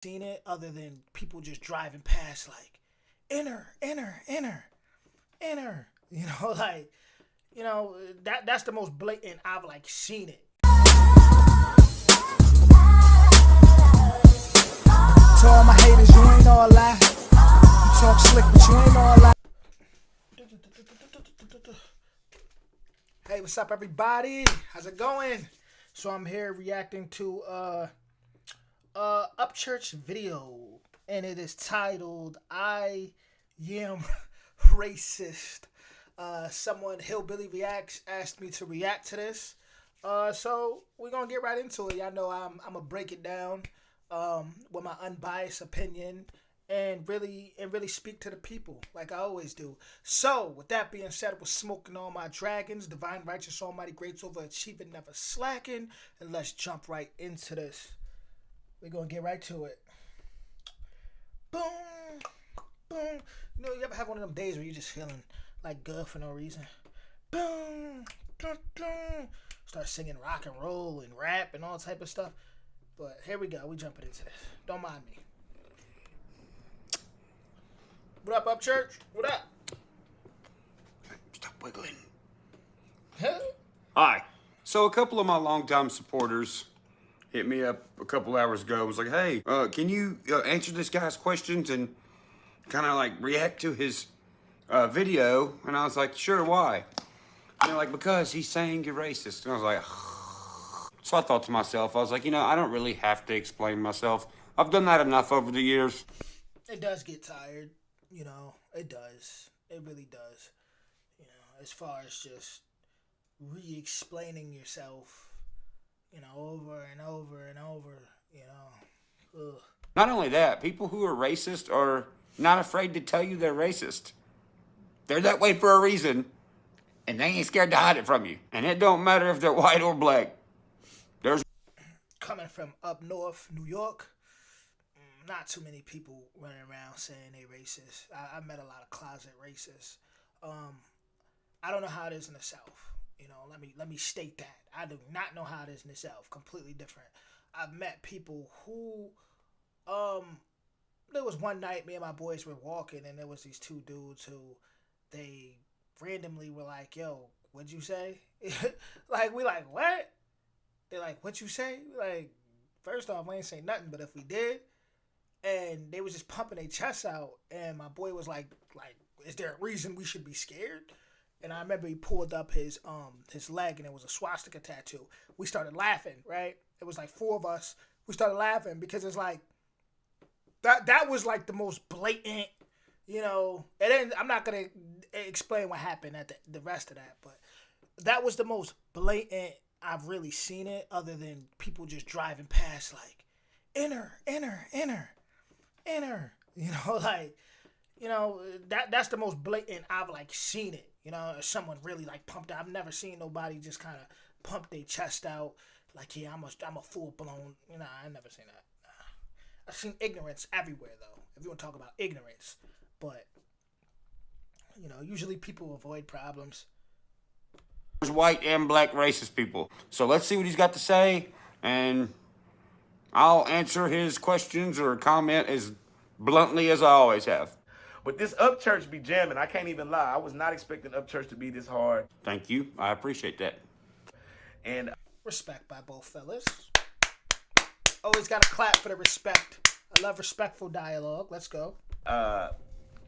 Seen it other than people just driving past like enter, enter, enter, enter. Like that's the most blatant I've like seen it. To all my haters, you ain't all lie. You talk slick, but you ain't all lie. Hey, what's up, everybody? How's it going? So I'm here reacting to Upchurch video, and it is titled "I YAM Racist." Someone Hillbilly Reacts asked me to react to this, so we're gonna get right into it. Y'all know I'm gonna break it down with my unbiased opinion and really speak to the people like I always do. So with that being said, we're smoking all my dragons, divine, righteous, almighty, greats, overachieving, never slacking, and let's jump right into this. We're gonna get right to it. Boom, boom. You ever have one of them days where you're just feeling like good for no reason? Boom, boom, boom. Start singing rock and roll and rap and all type of stuff. But here we go. We jumping into this. Don't mind me. What up, Upchurch? What up? Stop wiggling. Huh? Hi. So a couple of my longtime supporters hit me up a couple hours ago and was like, hey, can you answer this guy's questions and kind of like react to his video? And I was like, sure, why? And they're like, because he's saying you're racist. And I was like, so I thought to myself, I was like, I don't really have to explain myself. I've done that enough over the years. It does get tired. It does. It really does. As far as just re-explaining yourself, over and over and over, Ugh. Not only that, people who are racist are not afraid to tell you they're racist. They're that way for a reason, and they ain't scared to hide it from you. And it don't matter if they're white or black. There's Coming from up north, New York, not too many people running around saying they racist. I met a lot of closet racists. I don't know how it is in the South. Let me state that. I do not know how it is in the South. Completely different. I've met people who, there was one night me and my boys were walking and there was these two dudes who, they randomly were like, yo, what'd you say? We like, what? They're like, what you say? Like, first off, we ain't say nothing, but if we did, and they was just pumping their chests out, and my boy was like, is there a reason we should be scared? And I remember he pulled up his leg, and it was a swastika tattoo. We started laughing, right? It was like four of us. We started laughing because it's like that was like the most blatant, And then I'm not gonna explain what happened at the rest of that, but that was the most blatant I've really seen it, other than people just driving past like enter, enter, enter, enter. That's the most blatant I've like seen it. Someone really like pumped out. I've never seen nobody just kind of pump their chest out like, yeah, I'm a full blown. I never seen that. I've seen ignorance everywhere though. If you want to talk about ignorance, but usually people avoid problems. There's white and black racist people. So let's see what he's got to say, and I'll answer his questions or comment as bluntly as I always have. But this Upchurch be jamming. I can't even lie. I was not expecting Upchurch to be this hard. Thank you. I appreciate that. And respect by both fellas. Always got to clap for the respect. I love respectful dialogue. Let's go.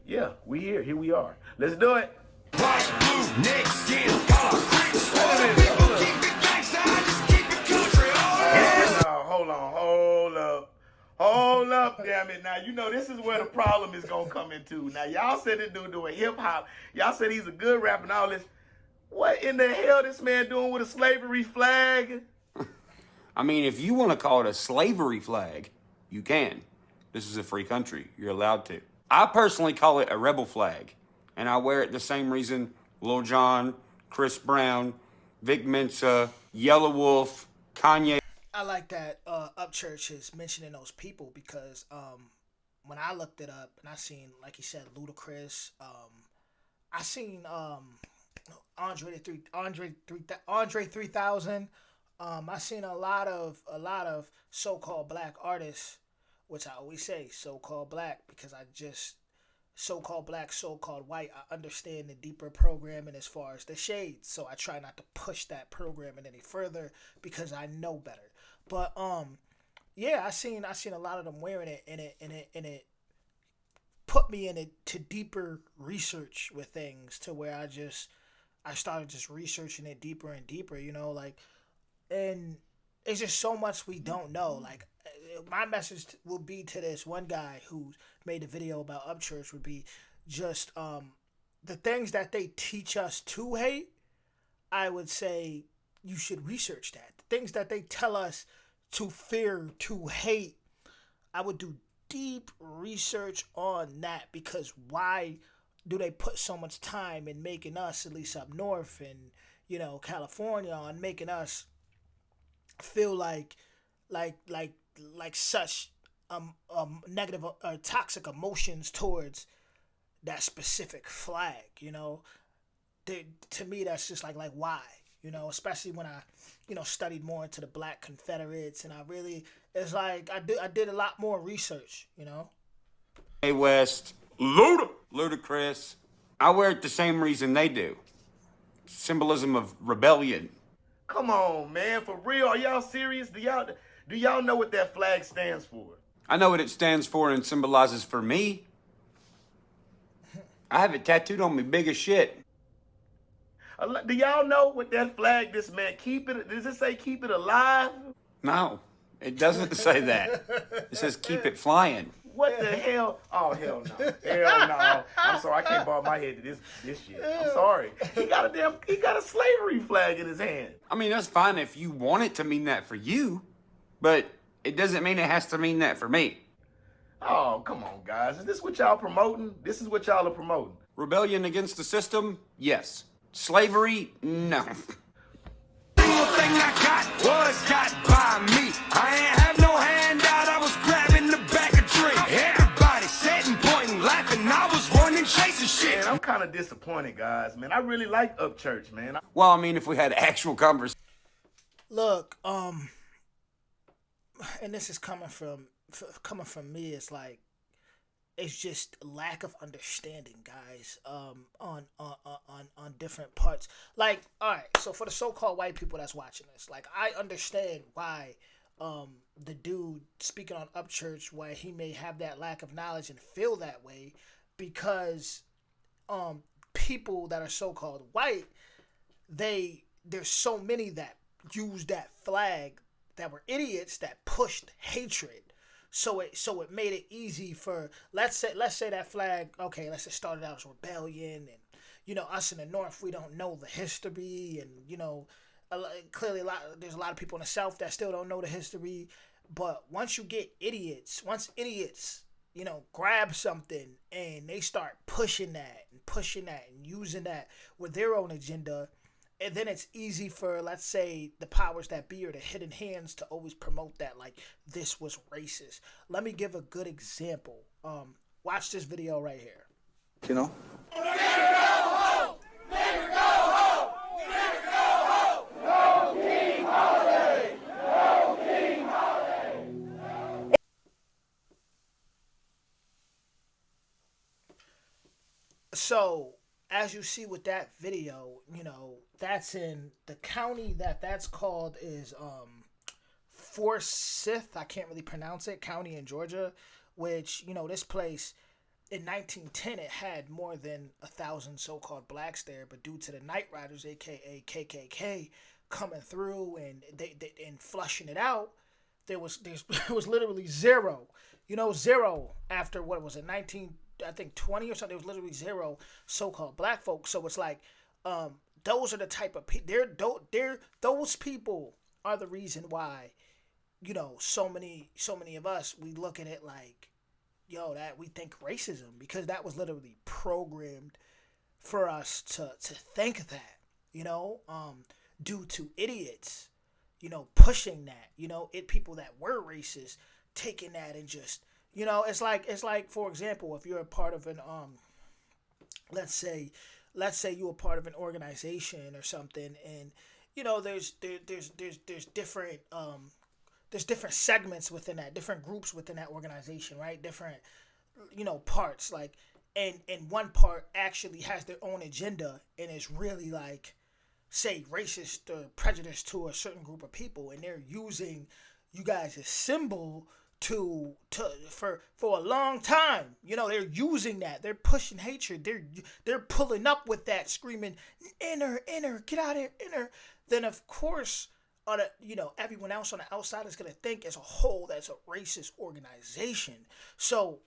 Yeah, we here. Here we are. Let's do it. White, blue, neck, skin, color, keep it gangsta, I just keep it country. No, hold up, damn it. Now, this is where the problem is going to come into. Now, y'all said this dude doing hip-hop. Y'all said he's a good rapper and all this. What in the hell this man doing with a slavery flag? I mean, if you want to call it a slavery flag, you can. This is a free country. You're allowed to. I personally call it a rebel flag, and I wear it the same reason Lil Jon, Chris Brown, Vic Mensa, Yellow Wolf, Kanye. I like that Upchurch is mentioning those people because when I looked it up and I seen, like he said, Ludacris, I seen Andre 3000. I seen a lot of so-called black artists which I always say so-called black, because I just so-called black, so-called white, I understand the deeper programming as far as the shades, so I try not to push that programming any further because I know better. But yeah, I seen a lot of them wearing it, and it put me into deeper research with things, to where I started just researching it deeper and deeper, like, and it's just so much we don't know. Like, my message will be to this one guy who made a video about Upchurch would be just the things that they teach us to hate. I would say you should research that. The things that they tell us to fear, to hate, I would do deep research on that, because why do they put so much time in making us, at least up north and California, on making us feel like such negative or toxic emotions towards that specific flag? To me, that's just like why, especially when I studied more into the Black Confederates, and it's like I did a lot more research. Hey West, ludicrous. I wear it the same reason they do. Symbolism of rebellion. Come on, man, for real? Are y'all serious? Do y'all know what that flag stands for? I know what it stands for and symbolizes for me. I have it tattooed on me big as shit. Do y'all know what that flag, does it say keep it alive? No, it doesn't say that. It says keep it flying. What the hell? Oh, hell no. Hell no. I'm sorry, I can't bob my head to this shit. I'm sorry. He got a slavery flag in his hand. I mean, that's fine if you want it to mean that for you, but it doesn't mean it has to mean that for me. Oh, come on, guys. Is this what y'all promoting? This is what y'all are promoting. Rebellion against the system? Yes. Slavery? No. Single thing I got was got by me. I ain't have no handout, I was grabbing the back of drink. Everybody sitting, pointing, laughing, I was running, chasing shit. Man, I'm kind of disappointed, guys, man. I really like Upchurch, man. Well, I mean, if we had actual conversation. Look, and this is coming from me, it's like, it's just lack of understanding, guys, on different parts. Like, all right, so for the so-called white people that's watching this, like, I understand why the dude speaking on Upchurch, why he may have that lack of knowledge and feel that way, because people that are so-called white, there's so many that use that flag that were idiots that pushed hatred. So it made it easy for, let's say that flag, okay, let's say started out as rebellion, and us in the North, we don't know the history, and clearly there's a lot of people in the South that still don't know the history. But once idiots grab something and they start pushing that and using that with their own agenda, and then it's easy for, let's say, the powers that be or the hidden hands to always promote that, like, this was racist. Let me give a good example. Watch this video right here. You know? So, as you see with that video, that's in the county that's called is Forsyth. I can't really pronounce it. County in Georgia, which, this place in 1910, it had more than 1,000 so-called blacks there, but due to the Night Riders, aka KKK, coming through and they and flushing it out, there was literally zero. Zero after, what was it, 1920 or something. It was literally zero so-called black folks. So it's like, those are the type of people. Those people are the reason why, so many of us, we look at it like, that we think racism, because that was literally programmed for us to think that, due to idiots, pushing that, people that were racist taking that and just, it's like, for example, if you're a part of an, let's say you're a part of an organization or something, and there's different there's different segments within that, different groups within that organization, right? Different, parts, like, and one part actually has their own agenda and is really like, say, racist or prejudiced to a certain group of people, and they're using you guys as symbol for a long time. They're using that. They're pushing hatred. They're pulling up with that, screaming, "Inner, get out of here, inner." Then of course, everyone else on the outside is gonna think as a whole that's a racist organization. So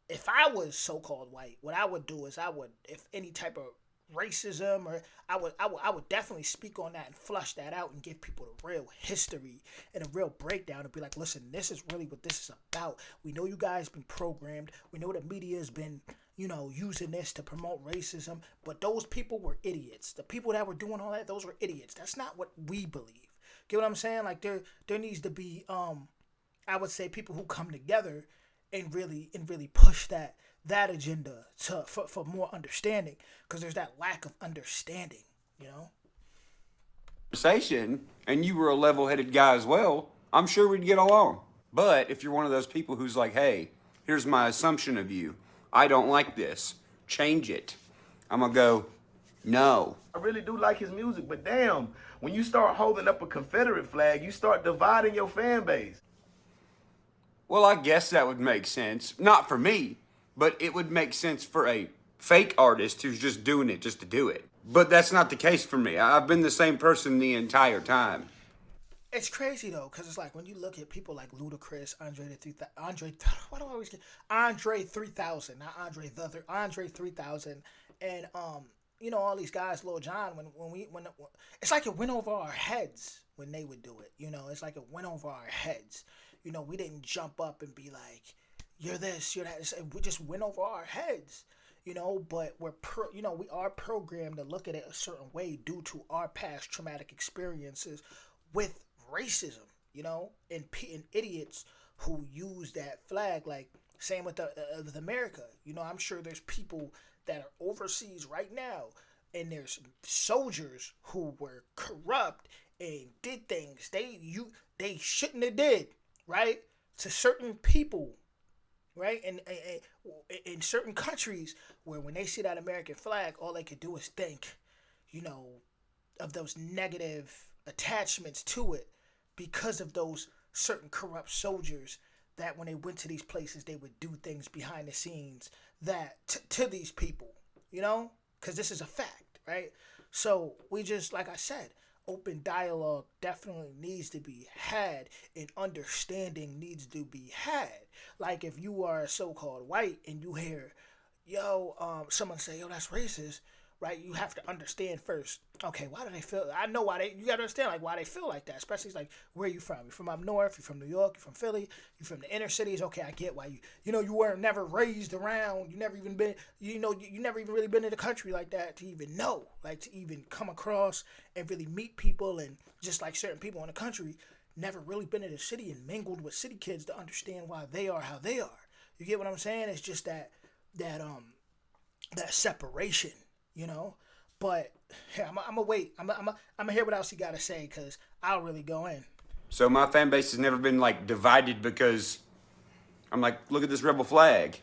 if I was so-called white, what I would do is if any type of racism, or I would definitely speak on that and flush that out and give people the real history and a real breakdown and be like, listen, this is really what this is about. We know you guys been programmed. We know the media has been, using this to promote racism, but those people were idiots. The people that were doing all that, those were idiots. That's not what we believe. Get what I'm saying? Like there needs to be, I would say, people who come together and really push that agenda for more understanding, because there's that lack of understanding, Conversation, and you were a level-headed guy as well, I'm sure we'd get along. But if you're one of those people who's like, hey, here's my assumption of you, I don't like this, change it, I'm gonna go, no. I really do like his music, but damn, when you start holding up a Confederate flag, you start dividing your fan base. Well, I guess that would make sense. Not for me, but it would make sense for a fake artist who's just doing it just to do it. But that's not the case for me. I've been the same person the entire time. It's crazy though, because it's like when you look at people like Ludacris, Andre 3000, not Andre the other, Andre 3000, and all these guys, Lil Jon. When it's like it went over our heads when they would do it. It's like it went over our heads. We didn't jump up and be like, you're this, you're that. We just went over our heads, but we are programmed to look at it a certain way due to our past traumatic experiences with racism, and idiots who use that flag. Like, same with with America. I'm sure there's people that are overseas right now, and there's soldiers who were corrupt and did things they shouldn't have did, right, to certain people, right, and in certain countries, where when they see that American flag, all they could do is think, of those negative attachments to it, because of those certain corrupt soldiers that when they went to these places, they would do things behind the scenes that to these people, because this is a fact, right? So we just, like I said, open dialogue definitely needs to be had, and understanding needs to be had. Like, if you are so-called white and you hear, someone say, that's racist, right? You have to understand first, okay, why do they feel, you gotta understand, like, why they feel like that, especially, like, where you from? You're from up north, you're from New York, you're from Philly, you're from the inner cities, okay, I get why you weren't never raised around, you never even been, you never even really been in the country like that to even know, like, to even come across and really meet people, and just like certain people in the country, never really been in the city and mingled with city kids to understand why they are how they are. You get what I'm saying? It's just that separation, But yeah, I'm gonna wait. I'm gonna hear what else he got to say, because I'll really go in. So my fan base has never been like divided because I'm like, look at this rebel flag.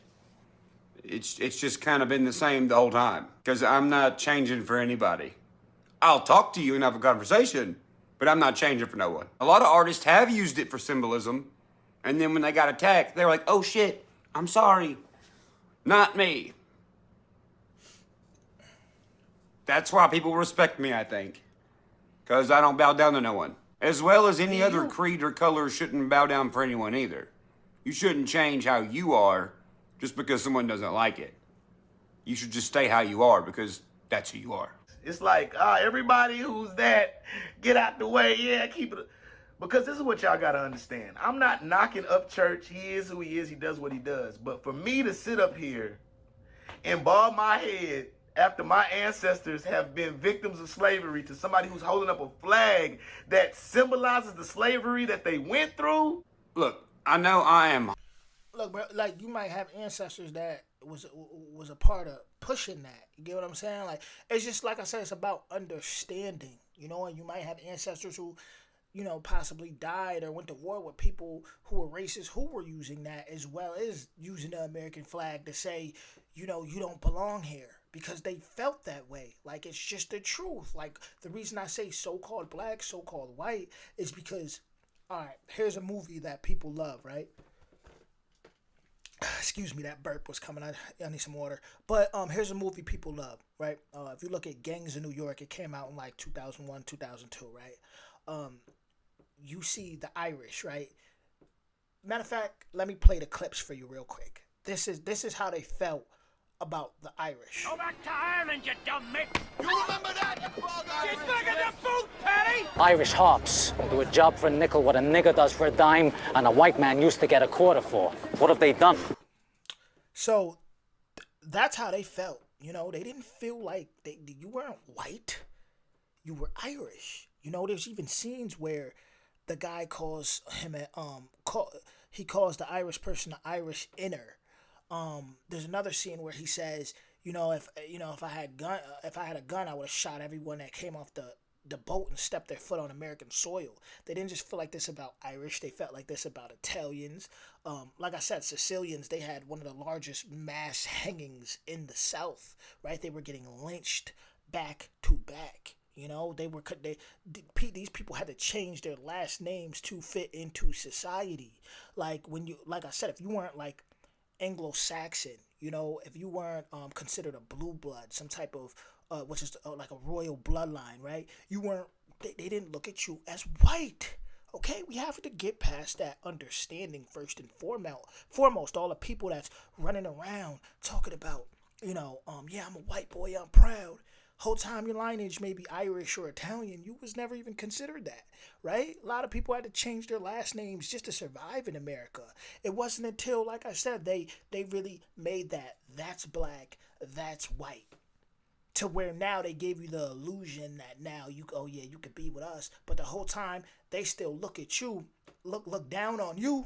It's just kind of been the same the whole time, because I'm not changing for anybody. I'll talk to you and have a conversation, but I'm not changing for no one. A lot of artists have used it for symbolism, and then when they got attacked, they were like, oh shit, I'm sorry, not me. That's why people respect me, I think, because I don't bow down to no one. As well as any other creed or color shouldn't bow down for anyone either. You shouldn't change how you are just because someone doesn't like it. You should just stay how you are, because that's who you are. It's like, everybody who's that, get out the way, keep it. Because this is what y'all got to understand. I'm not knocking Upchurch. He is who he is. He does what he does. But for me to sit up here and bob my head after my ancestors have been victims of slavery to somebody who's holding up a flag that symbolizes the slavery that they went through. Look, I know I am. Look, bro, like, you might have ancestors that was a part of pushing that. You get what I'm saying? Like, it's just, like I said, it's about understanding, and you might have ancestors who possibly died or went to war with people who were racist, who were using that as well as using the American flag to say, you don't belong here, because they felt that way. Like, it's just the truth. Like, the reason I say so-called black, so-called white is because, all right, here's a movie that people love, right? Excuse me, that burp was coming. I need some water. But here's a movie people love, right? If you look at Gangs of New York, it came out in like 2001, 2002, right? You see the Irish, right? Matter of fact, let me play the clips for you real quick. This is how they felt about the Irish. Go back to Ireland, you dumb mitt. You remember that, you frog Irish? Get back in the boot, Paddy! Irish hops do a job for a nickel what a nigger does for a dime and a white man used to get a quarter for. What have they done? So that's how they felt. They didn't feel like you weren't white. You were Irish. There's even scenes where the guy calls him he calls the Irish person the Irish inner. There's another scene where he says, if I had a gun, I would have shot everyone that came off the boat and stepped their foot on American soil. They didn't just feel like this about Irish. They felt like this about Italians. Like I said, Sicilians, they had one of the largest mass hangings in the South, right? They were getting lynched back to back. These people had to change their last names to fit into society. Like I said, if you weren't like Anglo-Saxon, if you weren't considered a blue blood, some type of which is like a royal bloodline, right? They didn't look at you as white. Okay, we have to get past that understanding first and foremost. All the people that's running around talking about, yeah, I'm a white boy, I'm proud. Whole time your lineage may be Irish or Italian, you was never even considered that, right? A lot of people had to change their last names just to survive in America. It wasn't until, like I said, they really made that's black, that's white. To where now they gave you the illusion that now you could be with us, but the whole time they still look at you, look down on you.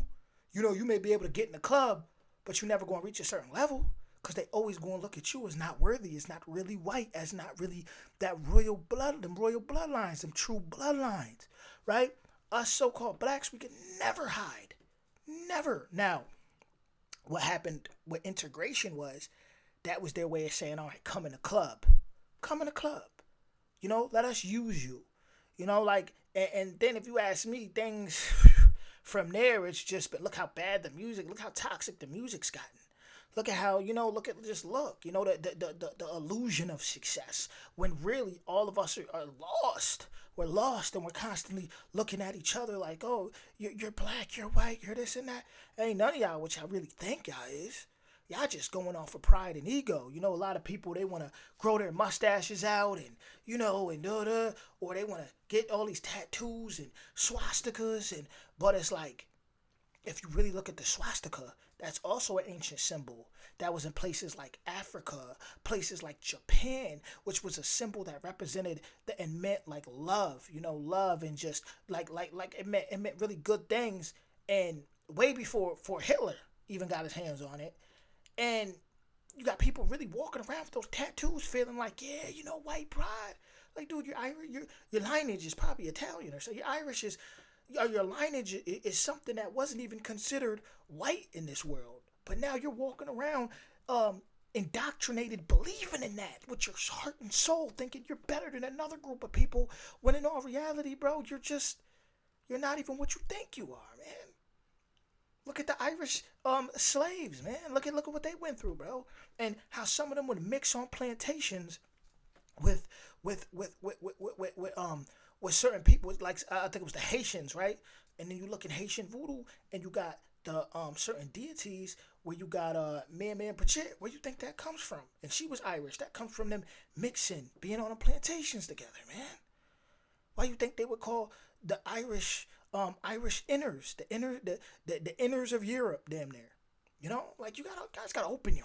You may be able to get in the club, but you're never going to reach a certain level. Because they always going to look at you as not worthy, as not really white, as not really that royal bloodlines, them true bloodlines, right? Us so-called blacks, we can never hide. Never. Now, what happened with integration was, that was their way of saying, all right, come in the club. Come in the club. Let us use you. And then if you ask me, things from there, it's just, but look how bad look how toxic the music's gotten. Look at how, the illusion of success, when really all of us are lost. We're lost, and we're constantly looking at each other like, oh, you're black, you're white, you're this and that. Ain't none of y'all what y'all really think y'all is. Y'all just going off for pride and ego. A lot of people, they want to grow their mustaches out and, or they want to get all these tattoos and swastikas. But it's like, if you really look at the swastika, that's also an ancient symbol that was in places like Africa, places like Japan, which was a symbol that represented and meant like love, love, and just like it meant really good things. And way before Hitler even got his hands on it. And you got people really walking around with those tattoos feeling like, yeah, white pride. Like, dude, you're Irish, your lineage is probably Italian, or so your Irish is, your lineage is something that wasn't even considered white in this world. But now you're walking around indoctrinated, believing in that with your heart and soul, thinking you're better than another group of people, when in all reality, bro, you're not even what you think you are, man. Look at the Irish slaves, man. Look at what they went through, bro. And how some of them would mix on plantations with certain people, like I think it was the Haitians, right? And then you look at Haitian voodoo, and you got the certain deities where you got Man Pachet. Where you think that comes from? And she was Irish. That comes from them mixing, being on the plantations together, man. Why you think they would call the Irish inners, the inners of Europe, damn near? Like you guys gotta open your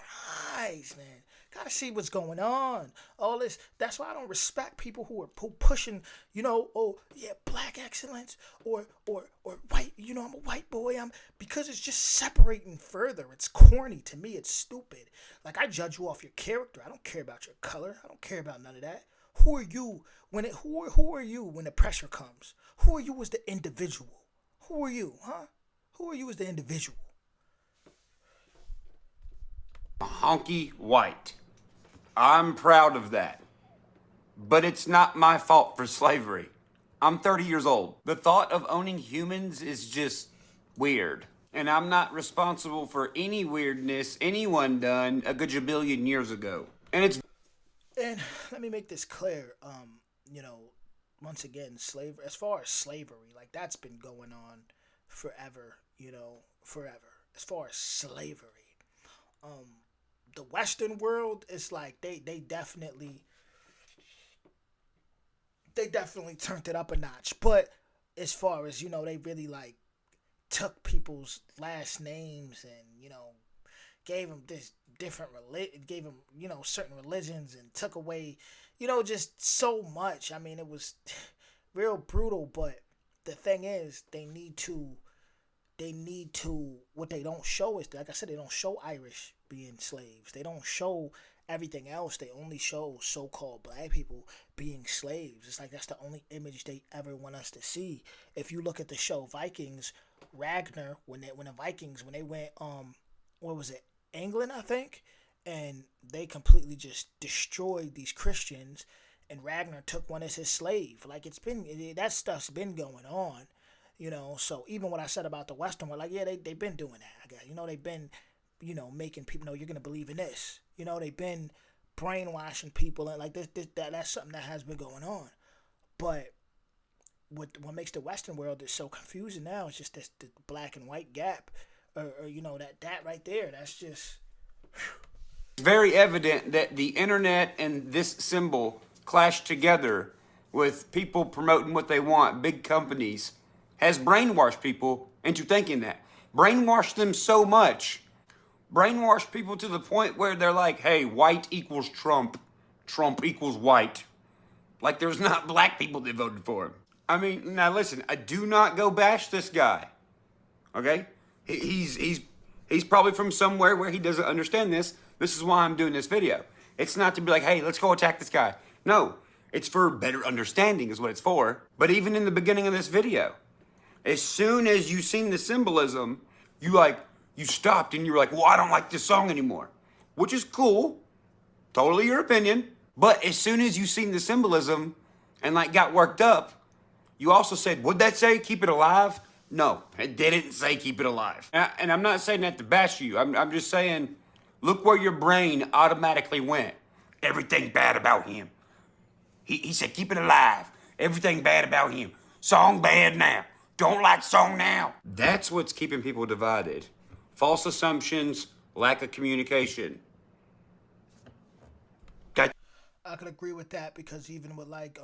eyes, man. Gotta see what's going on. All this. That's why I don't respect people who pushing, oh yeah, black excellence or white. I'm a white boy. Because it's just separating further. It's corny to me. It's stupid. Like, I judge you off your character. I don't care about your color. I don't care about none of that. Who are you when who are you when the pressure comes? Who are you as the individual? Who are you, huh? Who are you as the individual? Honky white. I'm proud of that. But it's not my fault for slavery. I'm 30 years old. The thought of owning humans is just weird. And I'm not responsible for any weirdness anyone done a good billion years ago. And it's And let me make this clear. You know, once again, slavery. As far as slavery, like that's been going on forever. You know, forever. As far as slavery, the Western world is like they definitely turned it up a notch. But as far as they really like took people's last names and gave them this different gave them certain religions and took away just so much. I mean, it was real brutal. But the thing is, they need to what they don't show is, like I said, they don't show Irish being slaves. They don't show everything else. They only show so-called black people being slaves. It's like that's the only image they ever want us to see. If you look at the show Vikings, Ragnar, when the Vikings went what was it, England, I think, and they completely just destroyed these Christians, and Ragnar took one as his slave. Like that stuff's been going on. So even what I said about the Western world, like, yeah, they've been doing that, I guess. They've been, making people know you're going to believe in this. They've been brainwashing people, and like that's something that has been going on. But what makes the Western world is so confusing now is just this the black and white gap, or that right there. That's just very evident that the internet and this symbol clash together with people promoting what they want, big companies, has brainwashed people into thinking that. Brainwashed them so much. Brainwashed people to the point where they're like, hey, white equals Trump. Trump equals white. Like there's not black people that voted for him. I mean, now listen, I do not go bash this guy. Okay? He's probably from somewhere where he doesn't understand this. This is why I'm doing this video. It's not to be like, hey, let's go attack this guy. No, it's for better understanding is what it's for. But even in the beginning of this video, as soon as you seen the symbolism, you stopped and you were like, well, I don't like this song anymore. Which is cool. Totally your opinion. But as soon as you seen the symbolism and got worked up, you also said, what'd that say? Keep it alive? No, it didn't say keep it alive. And I'm not saying that to bash you. I'm just saying, look where your brain automatically went. Everything bad about him. He said keep it alive. Everything bad about him. Song bad now. Don't like song now. That's what's keeping people divided. False assumptions, lack of communication. I could agree with that, because even with like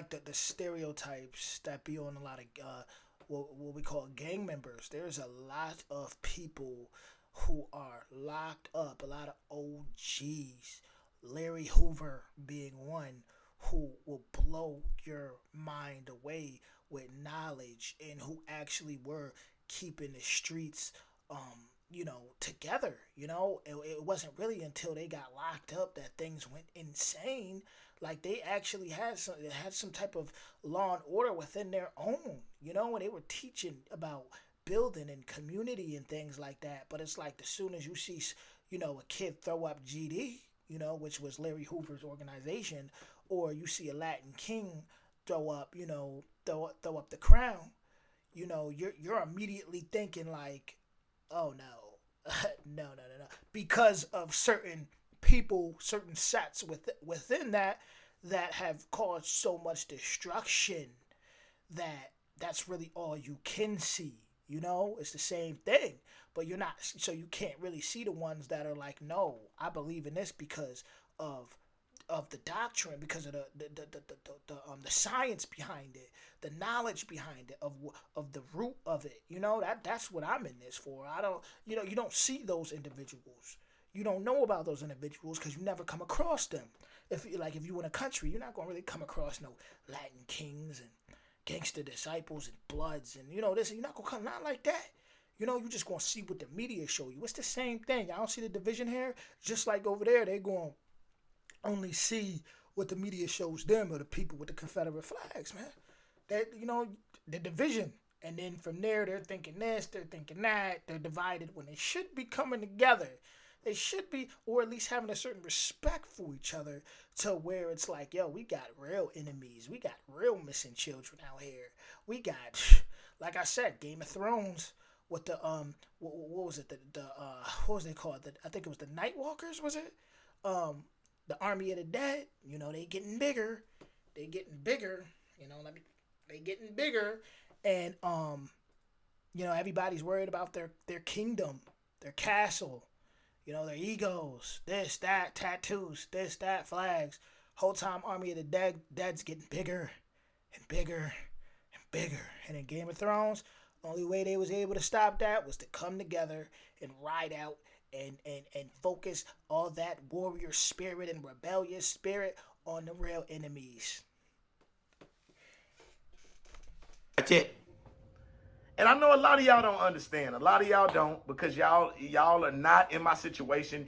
the stereotypes that be on a lot of what we call gang members, there's a lot of people who are locked up, a lot of OGs, Larry Hoover being one, who will blow your mind away with knowledge, and who actually were keeping the streets together. It wasn't really until they got locked up that things went insane. Like they actually had some type of law and order within their own, and they were teaching about building and community and things like that. But it's like, as soon as you see a kid throw up GD, which was Larry Hoover's organization, or you see a Latin King throw up the crown, you're immediately thinking like, oh no, no, because of certain people, certain sets within that have caused so much destruction that's really all you can see. It's the same thing, but you're not, so you can't really see the ones that are like, no, I believe in this because of the doctrine, because of the science behind it, the knowledge behind it, of the root of it. That's what I'm in this for. I don't, you don't see those individuals. You don't know about those individuals because you never come across them. If you in a country, you're not gonna really come across no Latin Kings and gangster disciples and bloods and this. You're not gonna come, not like that. You just gonna see what the media show you. It's the same thing. I don't see the division here. Just like over there, they going only see what the media shows them, or the people with the Confederate flags, man. That, the division. And then from there, they're thinking this, they're thinking that. They're divided when they should be coming together. They should be, or at least having a certain respect for each other, to where it's like, yo, we got real enemies. We got real missing children out here. We got, like I said, Game of Thrones with the, what was it? What was they called? I think it was the Night Walkers, was it? The Army of the Dead. They getting bigger. They getting bigger. They getting bigger. And, everybody's worried about their kingdom, their castle, their egos, this, that, tattoos, this, that, flags. Whole time Army of the Dead's getting bigger and bigger and bigger. And in Game of Thrones, only way they was able to stop that was to come together and ride out and focus all that warrior spirit and rebellious spirit on the real enemies. That's it. And I know a lot of y'all don't understand. A lot of y'all don't, because y'all are not in my situation,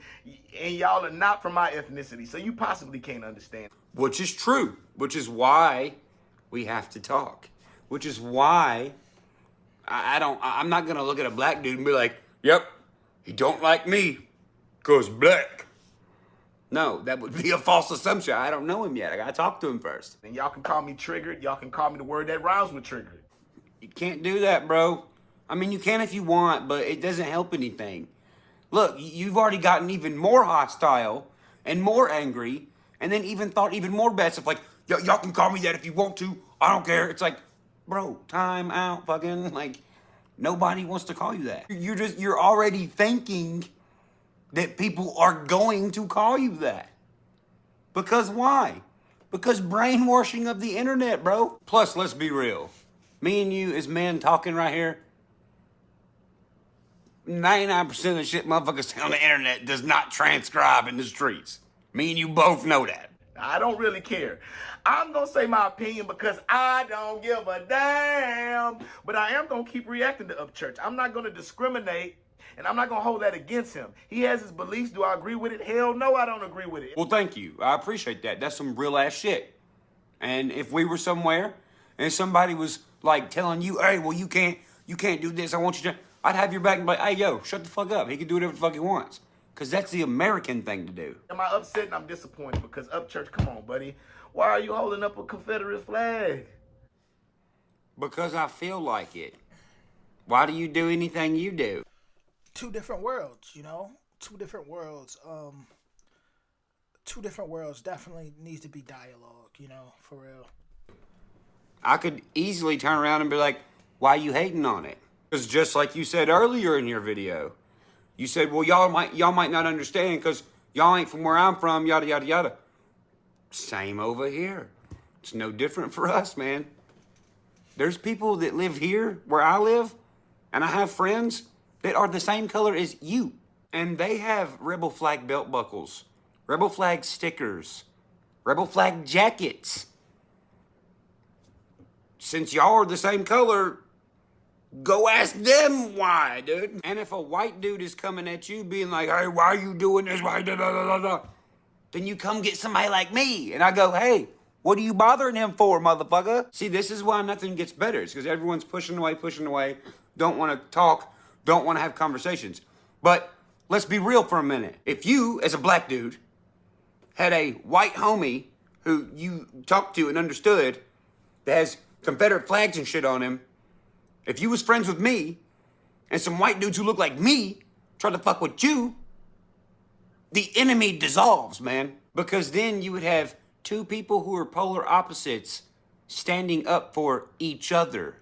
and y'all are not from my ethnicity. So you possibly can't understand. Which is true. Which is why we have to talk. Which is why I'm not gonna look at a black dude and be like, yep, he don't like me, 'cause black. No, that would be a false assumption. I don't know him yet. I gotta talk to him first. And y'all can call me triggered. Y'all can call me the word that rhymes with triggered. You can't do that, bro. I mean, you can if you want, but it doesn't help anything. Look, you've already gotten even more hostile and more angry, and then even thought even more bad stuff like, y'all can call me that if you want to. I don't care. It's like, bro, time out, fucking. Like, nobody wants to call you that. You're already thinking that people are going to call you that. Because why? Because brainwashing of the internet, bro. Plus, let's be real. Me and you as men talking right here, 99% of the shit motherfuckers say on the internet does not transcribe in the streets. Me and you both know that. I don't really care. I'm going to say my opinion because I don't give a damn. But I am going to keep reacting to Upchurch. I'm not going to discriminate, and I'm not going to hold that against him. He has his beliefs. Do I agree with it? Hell no, I don't agree with it. Well, thank you. I appreciate that. That's some real ass shit. And if we were somewhere and somebody was like telling you, hey, well, you can't do this, I want you to, I'd have your back and be like, hey, yo, shut the fuck up. He can do whatever the fuck he wants. Because that's the American thing to do. Am I upset? And I'm disappointed because Upchurch, come on, buddy. Why are you holding up a Confederate flag? Because I feel like it. Why do you do anything you do? Two different worlds, Two different worlds. Two different worlds definitely needs to be dialogue, for real. I could easily turn around and be like, why you hating on it? Because just like you said earlier in your video, you said, well, y'all might not understand because y'all ain't from where I'm from, yada, yada, yada. Same over here. It's no different for us, man. There's people that live here where I live, and I have friends that are the same color as you. And they have rebel flag belt buckles, rebel flag stickers, rebel flag jackets. Since y'all are the same color, go ask them why, dude. And if a white dude is coming at you being like, hey, why are you doing this? Why da da da da da? Then you come get somebody like me. And I go, hey, what are you bothering him for, motherfucker? See, this is why nothing gets better. It's because everyone's pushing away, don't want to talk, don't want to have conversations. But let's be real for a minute. If you, as a black dude, had a white homie who you talked to and understood that has Confederate flags and shit on him, if you was friends with me and some white dudes who look like me try to fuck with you, the enemy dissolves, man. Because then you would have two people who are polar opposites standing up for each other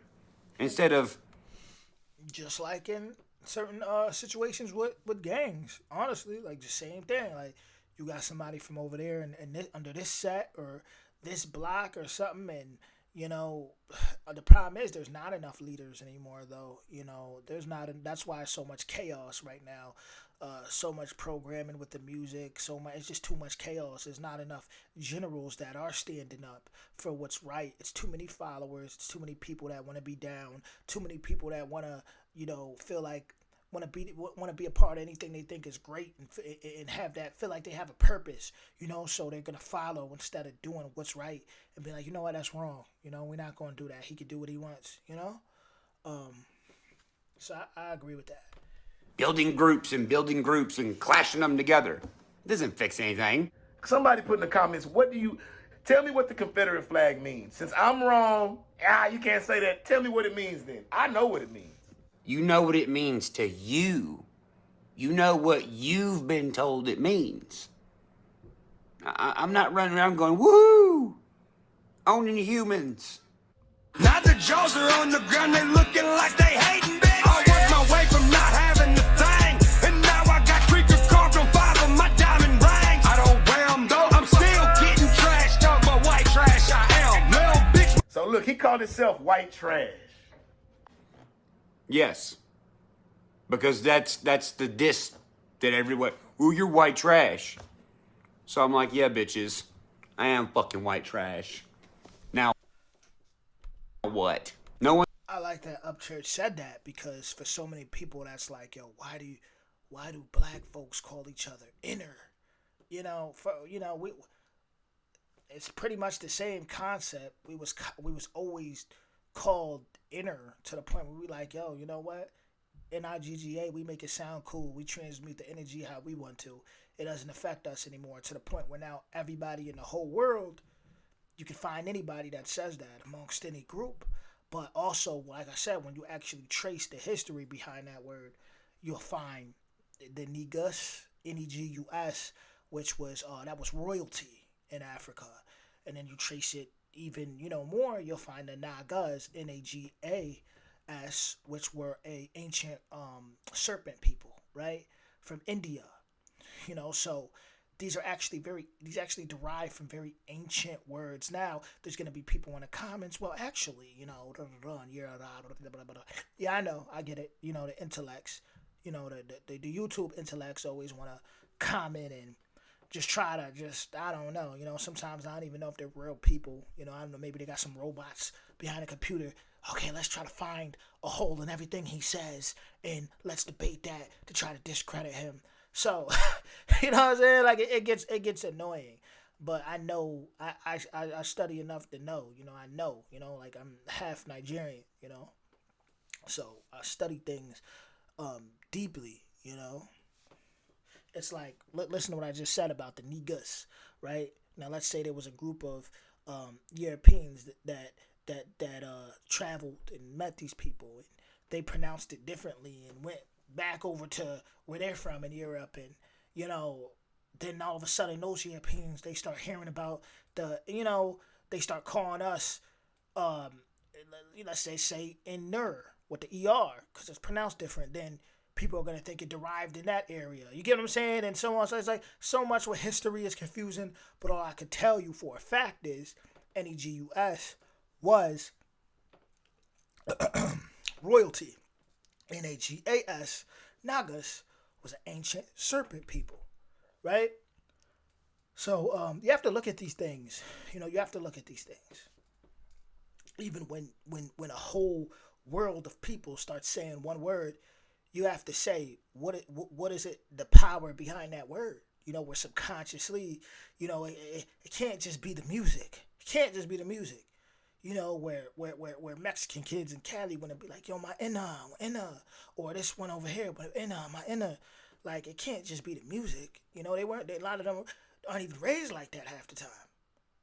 instead of... Just like in certain situations with gangs, honestly, like the same thing. Like, you got somebody from over there and this, under this set or this block or something, and the problem is there's not enough leaders anymore, though. There's not. That's why so much chaos right now. So much programming with the music. It's just too much chaos. There's not enough generals that are standing up for what's right. It's too many followers. It's too many people that want to be down. Too many people that want to, feel like want to be a part of anything they think is great, and have that, feel like they have a purpose, so they're gonna follow instead of doing what's right and be like, you know what, that's wrong, we're not gonna do that. He can do what he wants, so I agree with that. Building groups and clashing them together doesn't fix anything. Somebody put in the comments, tell me what the Confederate flag means. Since I'm wrong, you can't say that. Tell me what it means then. I know what it means. You know what it means to you. You know what you've been told it means. I'm not running around going, woo, owning humans. Now the jaws are on the ground, they looking like they hating, bitch. I worked my way from not having the thing, and now I got creeper carved on 5 of my diamond rings. I don't wear them though, I'm still getting trash. Talk about white trash, I am. Little bitch. So look, he called himself white trash. Yes. Because that's the diss that everyone, ooh, you're white trash. So I'm like, yeah, bitches, I am fucking white trash. Now, what? No one. I like that Upchurch said that, because for so many people that's like, yo, why do black folks call each other inner? It's pretty much the same concept. We was always called inner, to the point where we like, yo, you know what? NIGGA, we make it sound cool. We transmute the energy how we want to. It doesn't affect us anymore, to the point where now everybody in the whole world, you can find anybody that says that amongst any group. But also, like I said, when you actually trace the history behind that word, you'll find the Negus, Negus, which was that was royalty in Africa. And then you trace it even more, you'll find the Nagas, Nagas, which were a ancient serpent people, right, from India. So these actually derive from very ancient words. Now there's gonna be people in the comments, well, actually, yeah, I know, I get it. The intellects, the YouTube intellects always want to comment and just try to I don't know, sometimes I don't even know if they're real people. I don't know, maybe they got some robots behind a computer. Okay, let's try to find a hole in everything he says, and let's debate that to try to discredit him. So, you know what I'm saying? Like, it gets annoying. But I know, I study enough to know, I know, like, I'm half Nigerian, so I study things deeply, It's like, listen to what I just said about the Negus, right? Now, let's say there was a group of Europeans that traveled and met these people, and they pronounced it differently and went back over to where they're from in Europe, and then all of a sudden those Europeans, they start hearing about they start calling us let's say inner with the ER, because it's pronounced different. Then people are going to think it derived in that area. You get what I'm saying? And so on. So it's like, so much with history is confusing, but all I could tell you for a fact is Negus was royalty. Nagas, Nagas, was an ancient serpent people, right? So you have to look at these things. You have to look at these things. Even when a whole world of people start saying one word, you have to say, what is it, the power behind that word? Where subconsciously, it can't just be the music. It can't just be the music. Where Mexican kids in Cali want to be like, yo, my inner, or this one over here, but my inner. Like, it can't just be the music. A lot of them aren't even raised like that half the time.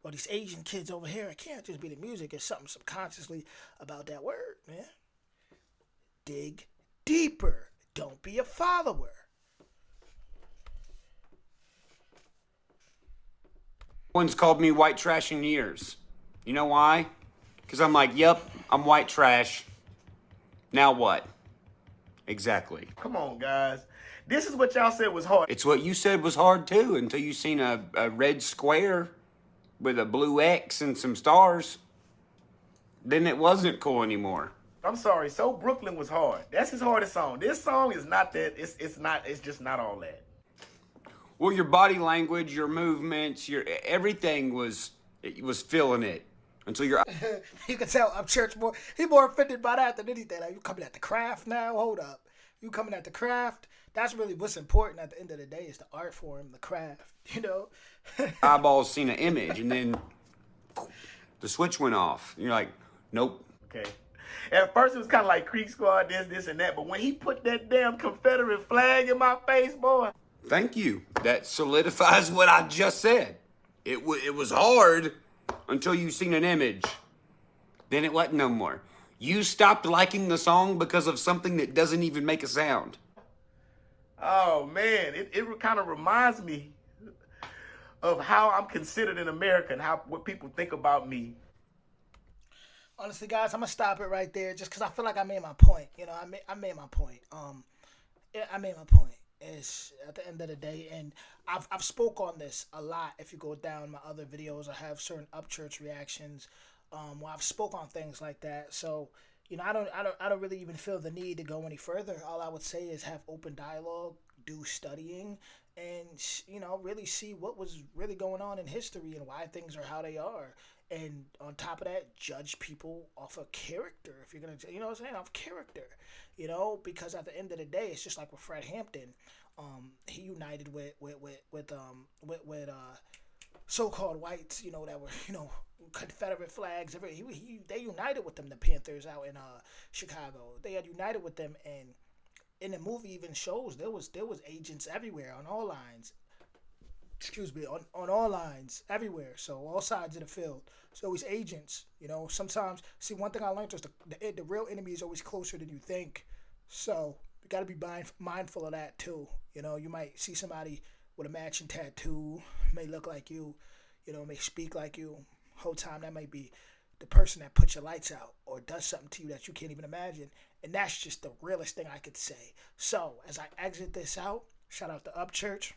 Or these Asian kids over here, it can't just be the music. It's something subconsciously about that word, man. Dig deeper. Don't be a follower. No one's called me white trash in years. You know why? Because I'm like, yep, I'm white trash. Now what? Exactly. Come on, guys. This is what y'all said was hard. It's what you said was hard too, until you seen a red square with a blue X and some stars. Then it wasn't cool anymore. I'm sorry. So Brooklyn was hard. That's his hardest song. This song is not that. It's just not all that. Well, your body language, your movements, everything was feeling it until you're. You can tell Upchurch more. He more offended by that than anything. Like, you coming at the craft now? Hold up. You coming at the craft. That's really what's important at the end of the day is the art form, the craft, you know? Eyeballs seen an image, and then the switch went off. You're like, nope. Okay. At first it was kind of like Creek Squad, this, and that. But when he put that damn Confederate flag in my face, boy. Thank you. That solidifies what I just said. It was hard until you seen an image. Then it wasn't no more. You stopped liking the song because of something that doesn't even make a sound. Oh, man. It kind of reminds me of how I'm considered in America and what people think about me. Honestly, guys, I'm gonna stop it right there just because I feel like I made my point. You know, I made my point. I made my point. Is at the end of the day, and I've spoke on this a lot. If you go down my other videos, I have certain Upchurch reactions, where I've spoke on things like that. So you know, I don't really even feel the need to go any further. All I would say is have open dialogue, do studying, and you know, really see what was really going on in history and why things are how they are. And on top of that, judge people off of character. If you're gonna, you know what I'm saying, off character, you know, because at the end of the day, it's just like with Fred Hampton. He united with so-called whites, you know, that were, you know, Confederate flags. They united with them. The Panthers out in Chicago, they had united with them, and in the movie even shows there was agents everywhere on all lines. Excuse me, on all lines, everywhere. So all sides of the field. So always agents, you know. Sometimes, see, one thing I learned is the real enemy is always closer than you think. So you got to be mindful of that too. You know, you might see somebody with a matching tattoo, may look like you, you know, may speak like you. Whole time that might be the person that puts your lights out or does something to you that you can't even imagine. And that's just the realest thing I could say. So as I exit this out, shout out to Upchurch.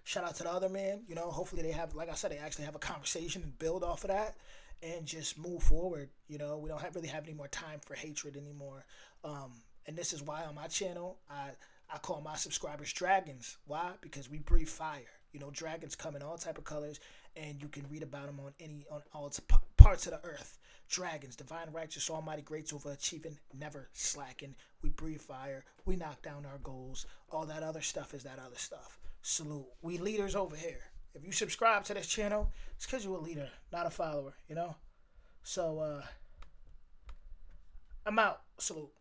Shout out to the other man. You know, hopefully they have, like I said, they actually have a conversation and build off of that and just move forward. You know, we don't really have any more time for hatred anymore. And this is why on my channel, I call my subscribers dragons. Why? Because we breathe fire. You know, dragons come in all type of colors, and you can read about them on all parts of the earth. Dragons, divine, righteous, almighty, great, overachieving, never slacking. We breathe fire. We knock down our goals. All that other stuff is that other stuff. Salute. We leaders over here. If you subscribe to this channel, it's because you're a leader, not a follower, you know? So, I'm out. Salute.